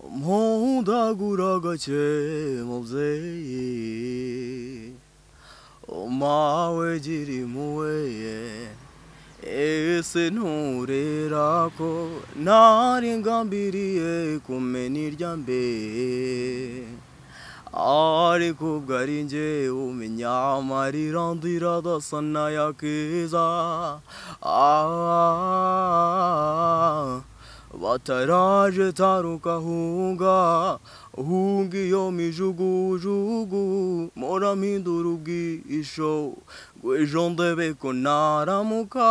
mpondagura gake mubyeyi mawe gira impuhwe ese nturera ko ntari ngambiriye kumena irya mbe ariko ubwo ari njye umenya amarira ndira adasa n'ayakeza bataraje taruka hunga iyo mijugujugu mora mpindura ubwisho ngwejo ndebe ko naramuka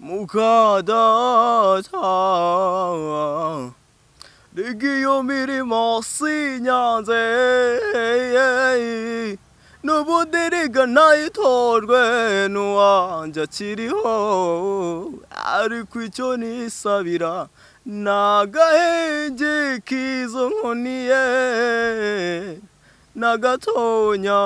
mukadata Digiyo mirimo sinyanze Nubudirika nayitorwe nuwanje akiriho ariko icyo nisabira nagahenge kizo nkoniye nagatonya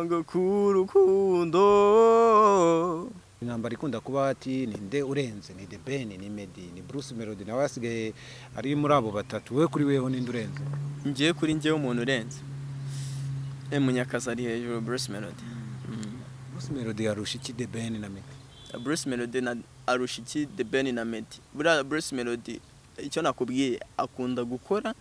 gakurukundo Intambara ikunda kuba ati ninde urenze ni The Ben ni Meddy ni Bruce Melody nawe asigaye ari muri abo batatu we kuri weho ninde urenze ngiye kuri ngiye umuntu urenze Munyakazi ari hejuru Bruce Melody Bruce Melody arusha iki The Ben na Meddy Bruce Melody na arusha iki The Ben na Meddy bura Bruce Melody icyo nakubwiye akunda gukora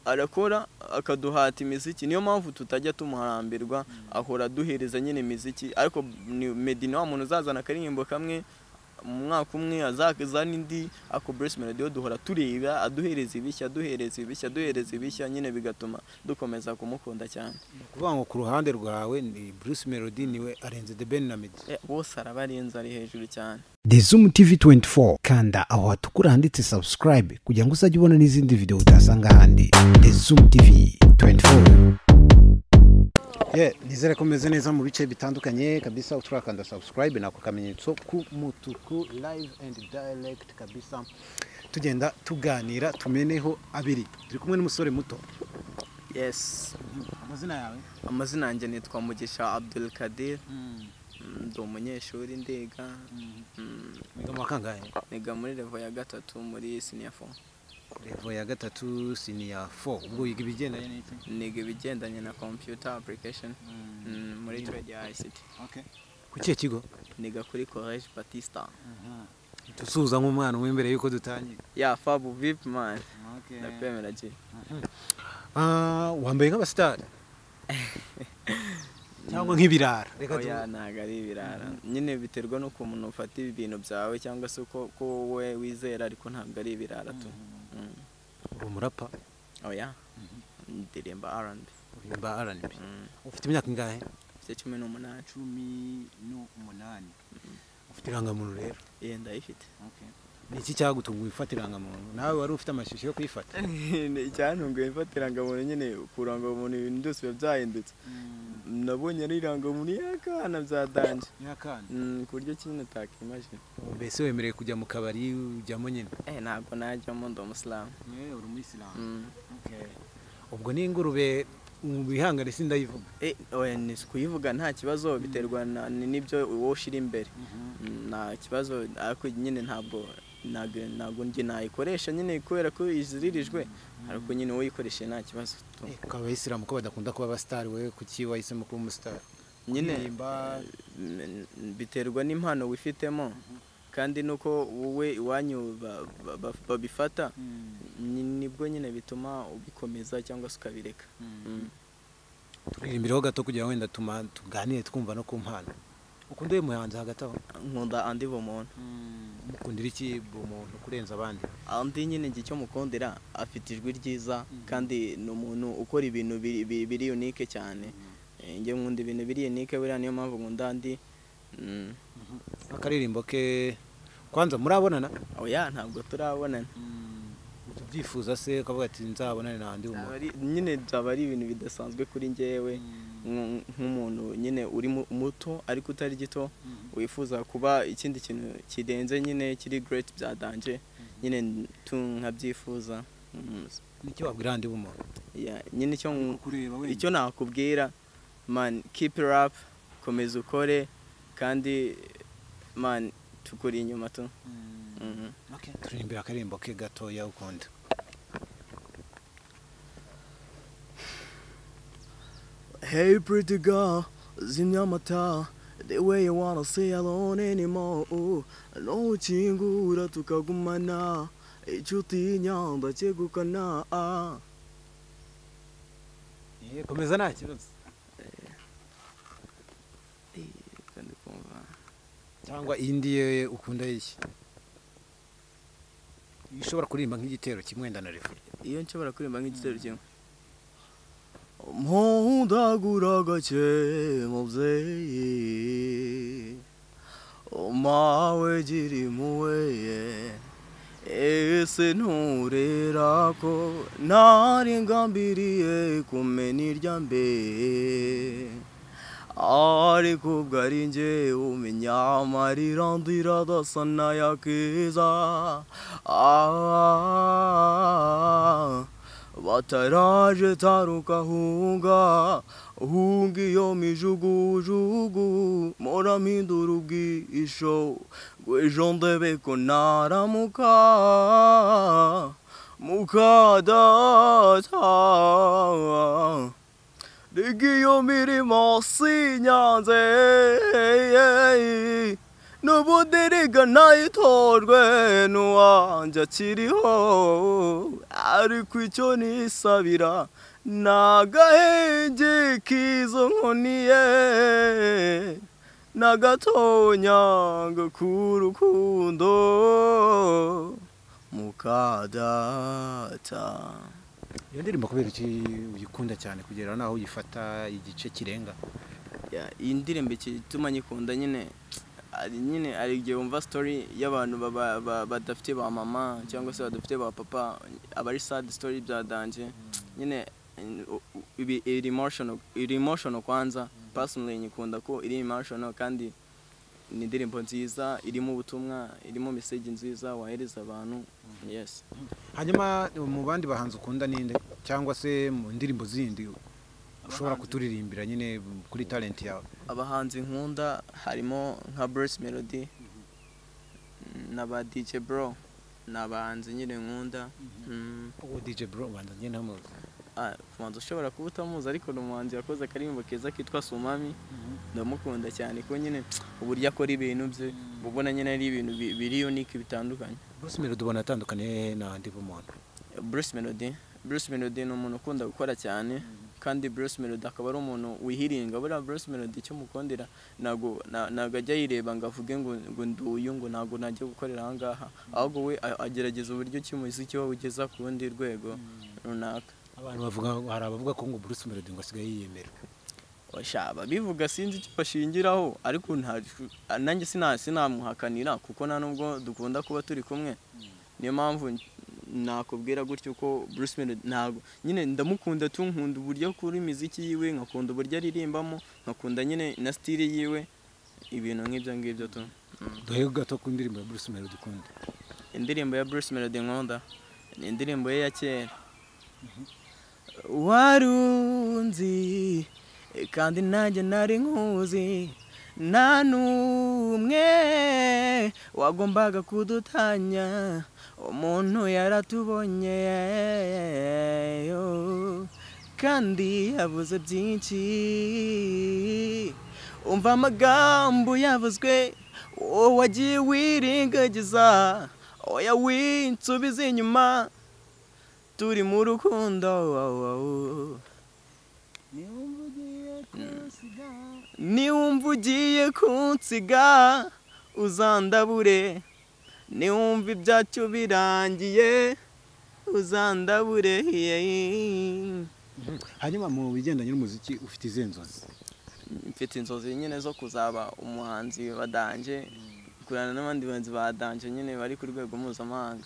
arakora akaduhata imiziki niyo mpamvu tutajya tumuharambirwa ahora duhereza nyine imiziki ariko Meddy ni wa muntu uzazana akaririmbo kamwe mu mwaka umwe azakazana indi ako Bruce Melody yo duhora tureba aduhereza ibishya nyine bigatuma dukomeza kumukunda cyane kuvuga ngo ku ruhande rwawe ni Bruce Melody niwe arenze The Ben na Meddy bose arabarenze ari hejuru cyane The ZOOM TV24 kanda aho hatukura handitse subscribe kugira ngo uzajye ubona n'izindi video utasanga handi The ZOOM TV24 nizere ko meze neza mu bice bitandukanye kabisa uturakanda subscribe nako kamenyetso ku mutuku live and direct kabisa tugenda tuganira tumeneho abiri turi kumwe n'umusore muto yes amazina yawe amazina yanjye nitwa Mugisha Abdul Kadir ndo umunyeshuri ndiga niga mu kangahe niga muri level ya 3 muri senior 4 level ya 3 senior 4 ubwo yiga ibigendanye n'iki niga ibigendanye na computer application muri trade ya ICT okay ku kihe kigo niga kuri College Batista tusuza nk'umwana umwe imbere yuko dutangira ya Fabu VIP man okay nakwemera je wambaye nk'abastar cyangwa nk'ibirara reka ntago ari ibirara nyine biterwa no ku muntu ufata ibintu byawe cyangwa se ko we wizera ariko ntabwo ari ibirara tu umurapa oya ndirimba R&B ufite imyaka ingahe ufite 18 ufite irangamuntu rero ndayifite okay ni iki cyagutunga wifatira irangamuntu nawe wari ufite amashusho yo kwifata icyantunguye mfatira irangamuntu nyine kuranga umuntu ibintu byose byahindutse nabonye ari irangamuntu yakana byadanje ku buryo kinini utakimaje mbese wemereye kujya mu kabari ujyamo nyine ntabwo najyamo ndo Muslim uri umuyisilamu okay ubwo ni ingurube bihangane sindayivuga oya ni kuyivuga nta kibazo biterwa n'ibyo wowe ushira imbere nta kibazo ariko nyine ntabwo nge nayikoresha nyine kubera ko iziririjwe ariko nyine wowe uyikoreshe nta kibazo abayisilamu ko badakunda kuba abastar we kuki wahisemo kuba umustar nyine biterwa n'impano wifitemo kandi nuko wowe iwanyu babifata nibwo nyine bituma ubikomeza cyangwa se ukabireka turirimbiraho gato kugira wenda tuganire twumva no ku mpano ukunda uyu muhanzi hagati aho nkunda andi bumuntu mukundira iki bumuntu kurenza abandi andi nyine icyo mukundira afite ijwi ryiza kandi ni umuntu ukora ibintu biri unique cyane nge nkunda ibintu biri unique buriya niyo mpamvu nkunda andi akaririmbo ke kwanza murabonana oya ntabwo turabonana byifuza se kavuga ati nzabonane n'andi umuntu nyine byaba ari ibintu bidasanzwe kuri ngewe nk'umuntu nyine uri muto ariko utari gito wifuza kuba ikindi kintu kidenze nyine kiri great byadanje nyine nkabyifuza nicyo wabwira andi bumuntu nyine icyo nakubwira man keep it up komeza ukore kandi man tukuri inyuma tu okay turirimbira akarimbo ke gato ya ukunda Hey pretty girl, zinyamata, the way you wanna stay alone anymore. No chingura tukagumana, ichuti nyamba chegukana. komeza nta kibazo cyangwa indi ukunda iki ishobora kurimba nk'igitero kimwe ndanarefu iyo nshobora kurimba nk'igitero kimwe mpondagura gake mubyeyi mawe gira impuhwe ese nturera ko nari ngambiriye kumena irya mbe ariko ubwo ari njye umenya amarira ndira adasa n'ayakeza bataraje taruka hunga iyo mijugujugu mora mpindura ubwisho ngwejo ndebe ko naramuka mukadata Digiyo mirimo sinyanze n'ubudirega nayitorwe n'uwanje akiriho ariko icyo nisabira n'agahenge k'izo nkoniye n'agatonyanga k'urukundo mukadata iyo ndirimbo kubera iki uyikunda cyane kugera naho uyifata igice kirenga iyi ndirimbo ituma nyikunda nyine ari igihe wumva story y'abantu badafite ba mama cyangwa se badafite ba papa abari sad story byadanje nyine iri emotional kwanza personally nyikunda ko iri emotional kandi ni indirimbo nziza irimo ubutumwa irimo message nziza wahereza abantu yes hanyuma mu bandi bahanze ukunda ninde cyangwa se mu ndirimbo zindi ushobora kuturirimbira nyine kuri talent yawe abahanzi nkunda harimo nka Bruce Melody na DJ Bro nabahanzi nyine nkunda DJ Bro banda nyine ntamuzi kumanza ushobora kuba utamuzi ariko n'umuhanzi yakoze akarimbo keza kitwa Sumami ndamukunda cyane ko nyine uburyo akora ibintu bye ubona nyine ari ibintu biri unique bitandukanye Bruce Melody ubona atandukanye n'andi bumuntu Bruce Melody ni umuntu ukunda gukora cyane kandi Bruce Melody akaba ari umuntu wihiringa buriya Bruce Melody icyo mukondera nago ajya yireba ngo avuge ngo nduyu ngo nago najya gukorera aha ngaha ahubwo we agerageza uburyo cy'umuziki wo ugeza ku rundi rwego runaka abantu bavuga hari abavuga ko ngo Bruce Melody ngo asigaye yiyemera washaba bivuga sinzi icyo bashingiraho ariko nanjye sinamuhakanira kuko nta nubwo dukunda kuba turi kumwe niyo mpamvu nakubwira gutyo ko Bruce Melody ntago nyine ndamukunda tunkunda uburyo kuri muziki yiwe nkakunda uburyo aririmbamo nkakunda nyine na style yiwe ibintu nk'ibyo tu duhe gato ku ndirimbo ya Bruce Melody ukunda indirimbo ya Bruce Melody nkunda ni indirimbo ye ya kera warunzi kandi nanjye nari nkuzi nta n'umwe wagombaga kudutanya umuntu yaratubonye kandi yavuze byinshi umva amagambo yavuzwe wowe wagiye wirengagiza oya winsubiza inyuma turi mu rukundo niwumva ugiye kunsiga uzandabure niwumva ibyacu birangiye uzandabure hanyuma mu bigendanye n'umuziki ufite izihe nzozi mfite inzozi nyine zo kuzaba umuhanzi badanje kurana n'abandi bahanzi badanje nyine bari ku rwego mpuzamahanga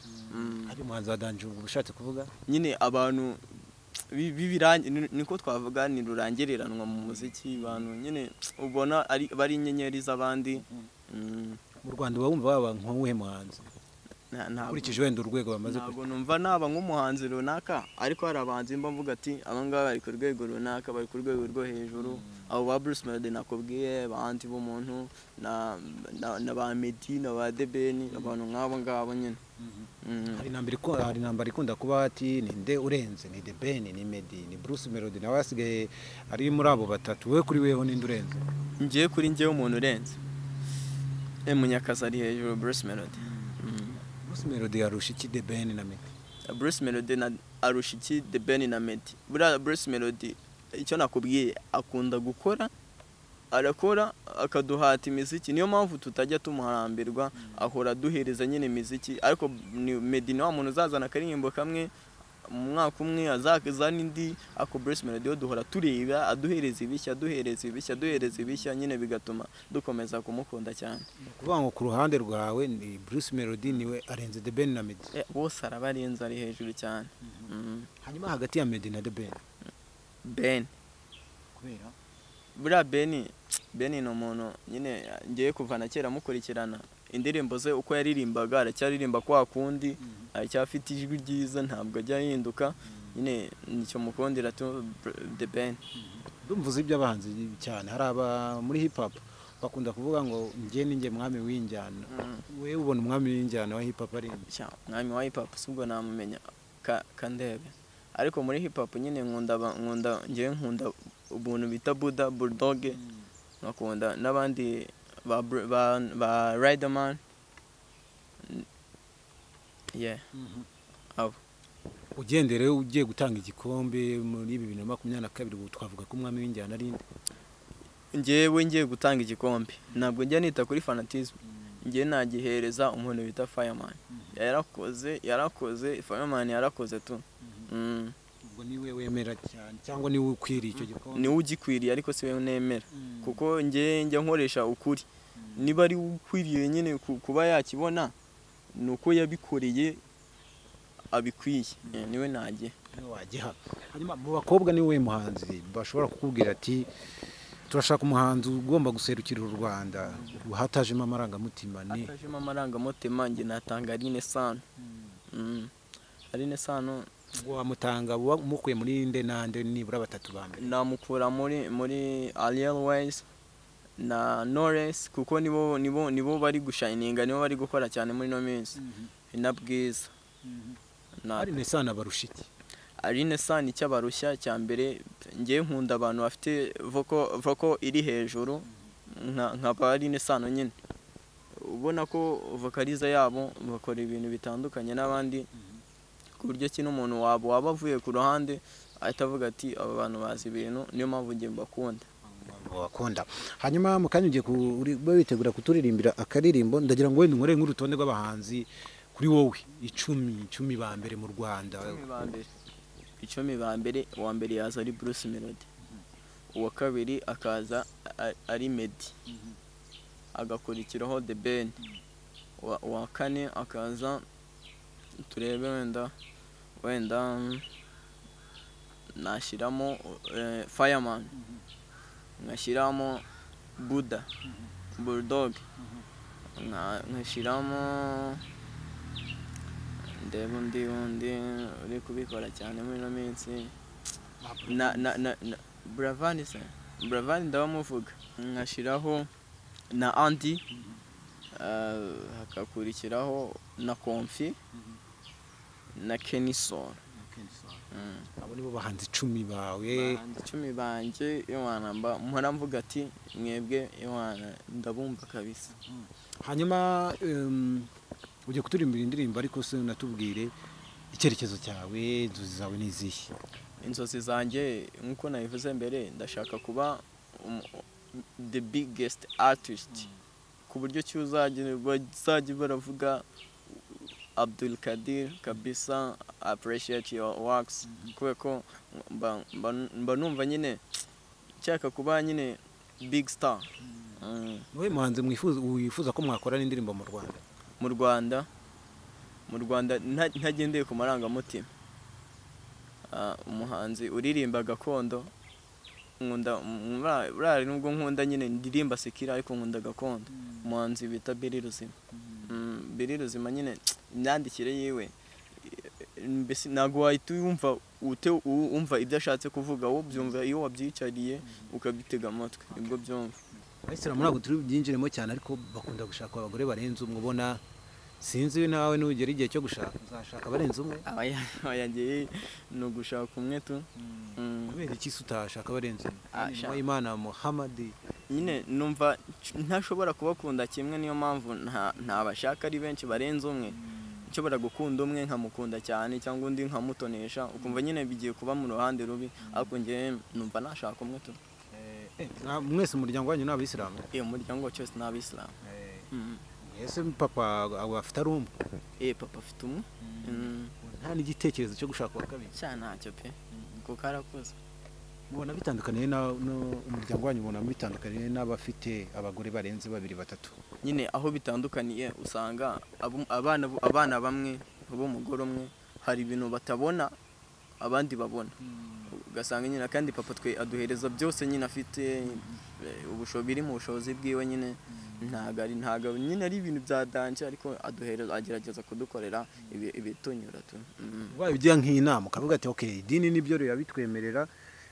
ari umuhanzi wadanje ubwo ushatse kuvuga nyine abantu niko twavuga ni rurangiranwa mu muziki abantu nyine ubona bari inyenyeri z'abandi mu Rwanda wumva baba nk'uwuhe muhanzi ukurikije wenda urwego bamaze ntabwo numva naba nk'umuhanzi runaka ariko hari abahanzi mba mvuga ati aba ngaba bari ku rwego runaka bari ku rwego rwo hejuru abo ba Bruce Melody nakubwiye bahanzi b'umuntu na ba Meddy na ba Debeni abantu nk'abo ngabo nyine hari nambara ikunda kuba ati ninde urenze ni Debeni ni Meddy ni Bruce Melody nawe asigaye ari muri abo batatu we kuri weho ninde urenze ngiye kuri njyewe umuntu urenze Munyakazi ari hejuru Bruce Melody Bruce Melody arusha iki Debeni na Meddy Bruce Melody arusha iki Debeni na Meddy Bruce Melody icyo nakubwiye akunda gukora arakora akaduhata imiziki niyo mpamvu tutajya tumuharambirwa ahora duhereza nyine imiziki ariko Meddy ni wa muntu uzazana akaririmbo kamwe mu mwaka umwe azakazana indi ako Bruce Melody yo duhora tureba aduhereza ibishya nyine bigatuma dukomeza kumukunda cyane kuvuga ngo ku ruhande rwawe ni Bruce Melody niwe arenze Debeni na Meddy bose arabarenze ari hejuru cyane hanyuma hagati ya Meddy na Debeni Ben kubera buriya Beni ni umuntu nyine ngiye kuva na kera mukurikirana indirimbo ze uko yaririmbaga aracyaririmba kwa kundi aracyafite ijwi ryiza ntabwo ajya yihinduka nyine nicyo mukundira tu The Ben ndumvuze iby'abahanzi cyane hari aba muri hip hop bakunda kuvuga ngo ninjye mwami w'injyana wewe ubona umwami w'injyana wa hip hop ari mwami wa hip hop subwo namumenya kandebe ariko muri hip hop nyine nkunda ubuntu bita Buddha Bulldog nakunda n'abandi ba Riderman abo ugendere ugiye gutanga igikombe muri 2022 twavuga ko umwami w'injyana ari ngiye gutanga igikombe ntabwo njya nita kuri fanatism ngiye nagihereza umuntu bita Fireman yarakoze Fireman yarakoze tu ubwo niwe wemera cyane cyangwa niwe ukwiriye icyo gikombe niwe ugikwiriye ariko si we nemera kuko njye nkoresha ukuri niba ari ukwiriye nyine kuba yakibona nuko yabikoreye abikwiye niwe najye wagiha hanyuma mu bakobwa niwe muhanzi bashobora kukubwira ati turashaka umuhanzi ugomba guserukira u Rwanda hatajemo amarangamutima njye natanga Aline Sano ubwo wamutanga mukuye muri nde nibura batatu ba mbere namukura muri Alicia na Knowless kuko nibo bari gushininga nibo bari gukora cyane muri no minsi na bwiza Aline Sano barusha iki Aline Sano icyo barushya cya mbere ngiye nkunda abantu bafite voko iri hejuru nka Aline Sano nyine ubona ko vocalize yabo bakora ibintu bitandukanye n'abandi ku buryo kino umuntu waba avuye ku ruhande ahita avuga ati aba bantu bazi ibintu niyo mpamvu ngiye mbakunda hanyuma mu kanya ugiye witegura kuturirimbira akaririmbo ndagira ngo wenda nkore nk'urutonde rw'abahanzi kuri wowe 10 ba mbere mu Rwanda 10 ba mbere uwa mbere yaza ari Bruce Melody uwa kabiri akaza ari Meddy agakurikiraho The Ben uwa kane akaza turebe wenda nashyiramo Fireman ngashyiramo Buddha Bulldog ngashyiramo ndebe undi uri kubikora cyane muri no minsi na Bravani ndabamuvuga ngashyiraho na Andy hakakurikiraho na Konfi na Kenison abo nibo bahanzi 10 bawe 10 banje Imana mpora mvuga ati mwebwe Imana ndabumva kabisa hanyuma ugiye kuturimbira indirimbo ariko se natubwire icyerekezo cyawe inzozi zawe nizihe inzozi zanjye nkuko nabivuze mbere ndashaka kuba the biggest artist ku buryo cyuzajya baravuga Abdul Kadir kabisa appreciate your works kuko mba numva nyine cyaka kuba nyine big star wowe muhanzi wifuza ko mwakorana indirimbo mu Rwanda ntagendeye ku marangamutima umuhanzi uririmba gakondo nkunda nubwo nkunda nyine ndirimba sekira ariko nkunda gakondo umuhanzi bita Beri Ruzima biri ruzima nyine imyandikire yiwe mbese ntabwo wahita wumva ibyo ashatse kuvuga wowe byumva iyo wabyicariye ukabitega amatwi nibwo byumva. Abayisilamu ntabwo turi byinjiremo cyane ariko bakunda gushaka abagore barenze umwe ubona sinzi nawe nugera igihe cyo gushaka uzashaka barenze umwe. Abayangiye ni ugushaka umwe tu. Kubera iki utashaka barenze umwe? Imana Muhammad nyine numva ntashobora kubakunda kimwe, niyo mpamvu ntabashaka ari benshi barenze umwe. Nshobora gukunda umwe nkamukunda cyane cyangwa undi nkamutonesha ukumva nyine bigiye kuba mu ruhande rubi, ariko njye numva nashaka umwe tu. Mwese umuryango wanyu ni Abisilamu? Umuryango wacu wose ni Abisilamu. Ese papa afite ari umwe? Papa afite umwe. Nta n'igitekerezo cyo gushaka uwa kabiri? Cyane ntacyo pe kuko arakuze. Mubona bitandukaniye umuryango wanyu mubona bitandukaniye n'abafite abagore barenze 2 3? Nyine aho bitandukaniye usanga abana bamwe b'umugore umwe hari ibintu batabona abandi babona, ugasanga nyine kandi papa twe aduhereza byose nyine afite biri mu bushobozi bwiwe nyine ntago nyine ari ibintu bya danje, ariko agerageza kudukorera ibitunyura tu. Wayo ugiye nk'inama ukavuga ati okay idini nibyo yabitwemerera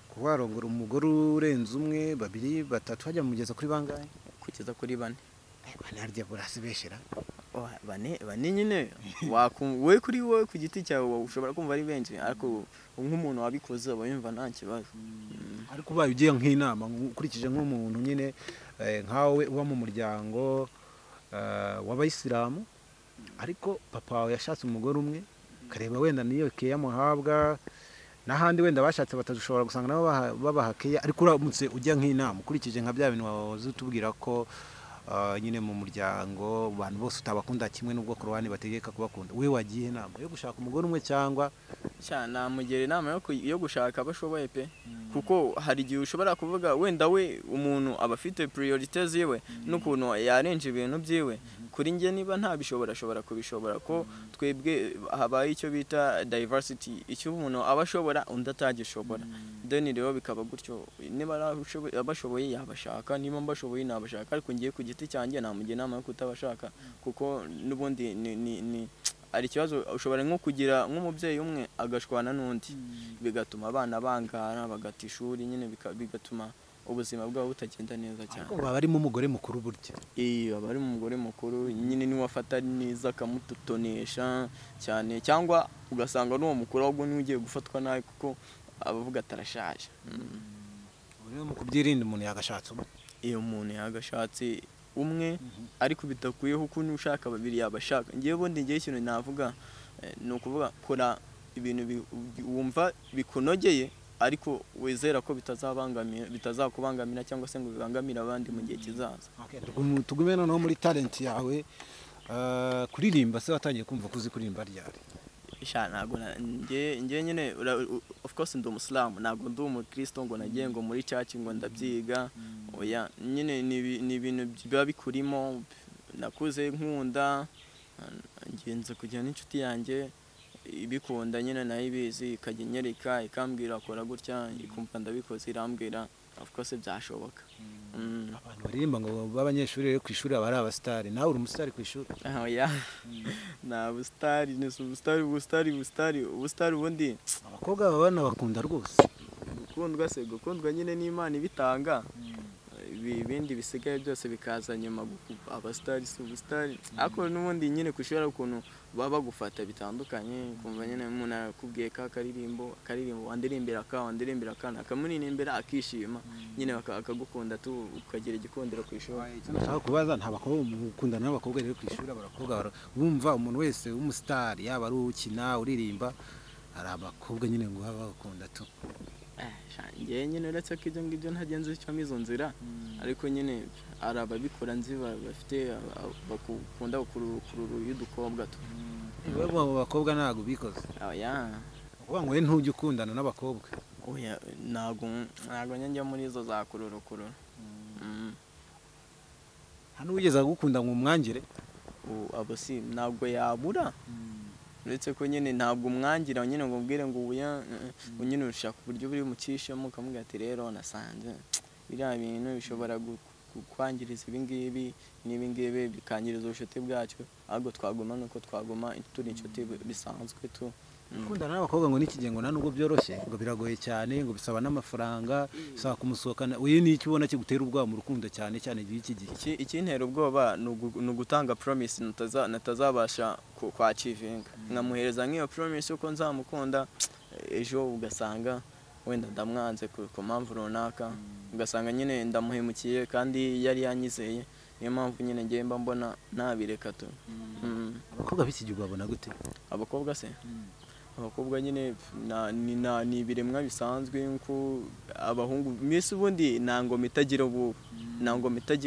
kuwarongora umugore urenze umwe 2 3 hajya mugeza kuri bangahe? Kugeza kuri 4. Harya burasibeshera 4 nyine we kuri wowe ku giti cyawe ushobora kumva ari benshi, ariko nk'umuntu wabikoze aba yumva nta kibazo. Ariko ubaye ugiye nk'inama ukurikije nk'umuntu nyine nkawe uba mu muryango w'Abayisilamu ariko papa wawe yashatse umugore umwe kareba wenda niyo keya muhabwa n'ahandi wenda bashatse batashobora gusanga nabo babahakeya, ariko uramutse ujya nk'inama ukurikije nka bya bintu wahoze tubwira ko nyine mu muryango abantu bose utabakunda kimwe n'ubwo Korowani bategeka kubakunda, we wagiye inama yo gushaka umugore umwe cyangwa namugira inama yo gushaka abashoboye pe, kuko hari igihe ushobora kuvuga wenda we umuntu aba afite priorities yiwe n'ukuntu yarenje ibintu byiwe. Kuri njye niba ntabishobora ashobora kubishobora, ko twebwe habaye icyo bita diversity, icyo umuntu abashobora undi atagishobora, then rero bikaba gutyo. Niba abashoboye yabashaka, niba mbashoboye nabashaka, ariko ngiye ku giti cyanjye namugira inama yo kutabashaka, kuko nubundi ni ari ikibazo ushobora nko kugira nk'umubyeyi umwe agashwana n'undi bigatuma abana bangana bagata ishuri, nyine bigatuma ubuzima bwabo butagenda neza cyane. Baba barimo umugore mukuru burya. Baba barimo umugore mukuru nyine niwe afata neza akamutonesha cyane, cyangwa ugasanga n'uwo mukuru ahubwo niwe ugiye gufatwa nabi kuko abavuga atarashaje. Rero mu kubyirinda umuntu yagashatse umwe. Umuntu yagashatse umwe ariko bitakuyeho uko ushaka 2 yabashaka. Ngiye bundi ngiye ikintu navuga ni ukuvuga kora ibintu wumva bikunogeye, ariko wizera ko bitazakubangamira cyangwa se ngo bibangamira abandi mu gihe kizaza. Tugume noneho muri talent yawe kuririmba. Se watangiye kumva kuzi kuririmba ryari? Ntabwo ngiye nyine of course ndi umusilamu, ntabwo ndi umukristo ngo nagiye ngo muri church ngo ndabyiga. Oya, nyine ni ibintu biba bikurimo. Nakuze nkunda ngenze kujya n'inshuti yanjye ibikunda nyine nayo ibizi ikajya inyereka ikambwira akora gutya, ikumva ndabikoze irambwira of course byashoboka. Abantu baririmba ngo b'abanyeshuri rero ku ishuri aba ari abastari, nawe uri umustar ku ishuri? Oya, na ubustari ni ubustari ubundi abakobwa babana bakunda rwose. Gukundwa nyine n'Imana ibitanga, ibindi bisigaye byose bikaza nyuma. Abastari si ubustari, ariko n'ubundi nyine ku ishuri ukuntu baba bagufata bitandukanye, kumva nyine umuntu akubwiye akaririmbo wandirimbira akana akamunirimbira akishima, nyine akagukunda tu ukagira igikundiro ku ishuri. Nshaka kubaza nta bakobwa mukundana n'abakobwa rero ku ishuri? Abakobwa bumva umuntu wese w'umustar yaba ari ukina uririmba ari abakobwa nyine ngo baba bakunda tu? Ngiye nyine uretse ko ibyo ngibyo ntagenze icamo izo nzira, ariko nyine ari ababikora nzi bafite bakunda kururu y'udukobwa tu. Wewe abo bakobwa ntago bikoze? Oya, uvuga ngo we ntujye ukundana n'abakobwa? Oya, ntago njya muri izo za kururu. Hano wigeze gukunda ngo umwangire? Abo si ntabwo yabura, uretse ko nyine ntabwo umwangira nyine ngo mbwire ngo uya nyine ushaka uburyo buri mukishemo ukamubwira ati rero nasanze biriya bintu bishobora kwangiriza ibi ngibi bikangiriza ubucuti bwacu, ahubwo twaguma nuko twaguma turi inshuti bisanzwe tu gukundana n'abakobwa ngo n'iki gihe ngo nta nubwo byoroshye ngo biragoye cyane ngo bisaba n'amafaranga bisaba kumusohokana uyu ni iki ubona kigutera ubwoba mu rukundo cyane cyane iki gihe ikintera ubwoba ni ugutanga promise natazabasha kwachivinga nkamuhereza nk'iyo promise uko nzamukunda ejo ugasanga wenda ndamwanze ku mpamvu runaka ugasanga nyine ndamuhemukiye kandi yari yanyizeye niyo mpamvu nyine ngiye mba mbona nabireka tu abakobwa b'iki gihe babona gute abakobwa se abakobwa nyine ni ibiremwa bisanzwe nko abahungu mwese ubundi nangoma itagira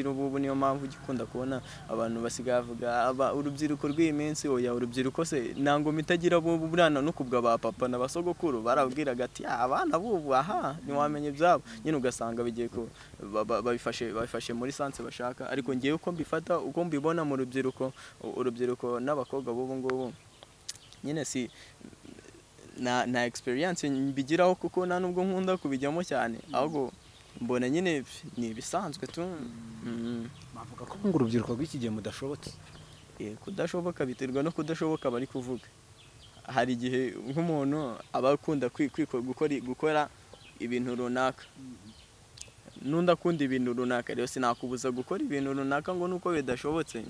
ububu niyo mpamvu gikunda kubona abantu basigaye bavuga urubyiruko rw'iyi minsi oya urubyiruko se nangoma itagira ububu burana no kubwa ba papa na basogokuru barabwiraga ati abana bubu aha ntiwamenye ibyabo nyine ugasanga bigiye ko babifashe muri sanse bashaka ariko ngiye uko mbifata uko mbibona mu urubyiruko n'abakobwa bubu ngubu nyine si na experience mbigiraho kuko nta nubwo nkunda kubijyamo cyane ahubwo mbona nyine ni ibisanzwe tu bavuga ko ngo urubyiruko rw'iki gihe mudashobotse kudashoboka biterwa no kudashoboka bari kuvuga hari igihe nk'umuntu aba akunda gukora ibintu runaka n'undi akunda ibintu runaka rero sinakubuza gukora ibintu runaka ngo nuko bidashobotse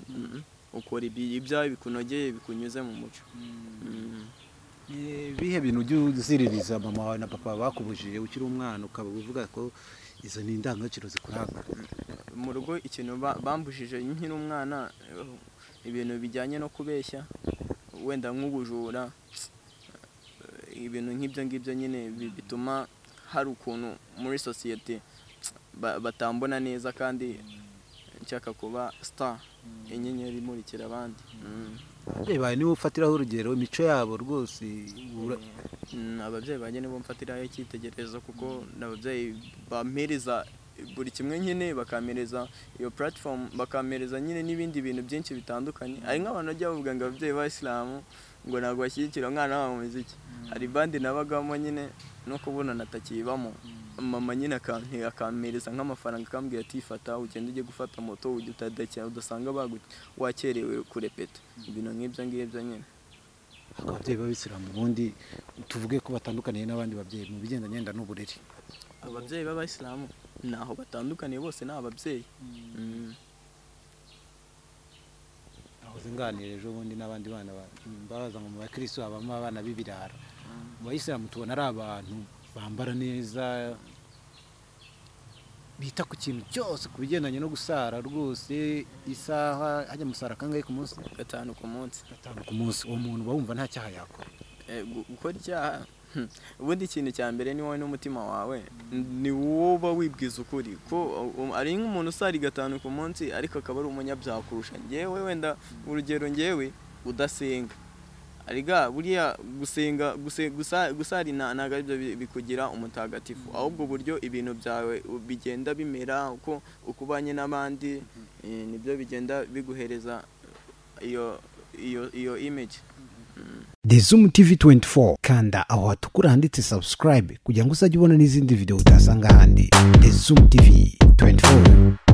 ukora ibyawe bikunogeye bikunyuze mu muco bihe bintu ujya uziririza mama wawe na papa bakubujije ukiri umwana ukaba uvuga ko izo ni indangagaciro zikuranga mu rugo ikintu bambujije nkiri umwana ibintu bijyanye no kubeshya wenda nk'ubujura ibintu nk'ibyo ngibyo nyine bituma hari ukuntu muri society batambona neza kandi nshaka kuba star inyenyeri imurikira abandi baye niba ufatiraho urugero imico yabo rwose ababyeyi banjye nibo mfatiraho icyitegererezo kuko n'ababyeyi bampereza buri kimwe nyine bakamereza iyo platform bakamereza nyine n'ibindi bintu byinshi bitandukanye ari nk'abantu bajya bavuga ngo ababyeyi b'Isilamu ngo ntabwo bashyigikira umwana wabo mu muziki hari bandi nabagamo nyine no kubona natakibamo mama nyine akampereza nk'amafaranga akambwira ati fata ugende ujye gufata moto ujye utadakira udasanga wakerewe kurepeta ibintu nk'ibyo ngibyo nyine ababyeyi b'Abisilamu ubundi tuvuge ko batandukaniye n'abandi babyeyi mu bigendanye n'uburere ababyeyi b'Abisilamu naho batandukaniye bose ni ababyeyi aho zinganira ejo bundi n'abandi bana baza mu bakristo habamo abana b'ibirara mu Bayisilamu tubona ari abantu bambara neza bita ku kintu cyose ku bigendanye no gusara rwose isaha hajya musara kangahe ku munsi 5 ku munsi uwo muntu bawumva nta cyaha yakora gukora icyaha ubundi ikintu cya mbere ni wowe n'umutima wawe ni wowe wibwiza ukuri ko ari nk'umuntu usari 5 ku munsi ariko akaba ari umunyabyaha kurusha ngewe wenda urugero ngewe udasenga ariga buriya gusenga gusari ntago aribyo bikugira umutagatifu ahubwo buryo ibintu byawe bigenda bimera uko ukubanye n'abandi nibyo bigenda biguhereza iyo image The ZOOM TV24 kanda aho hatukura handitse subscribe kugira ngo uzajye ubona n'izindi video utasanga handi. The ZOOM TV24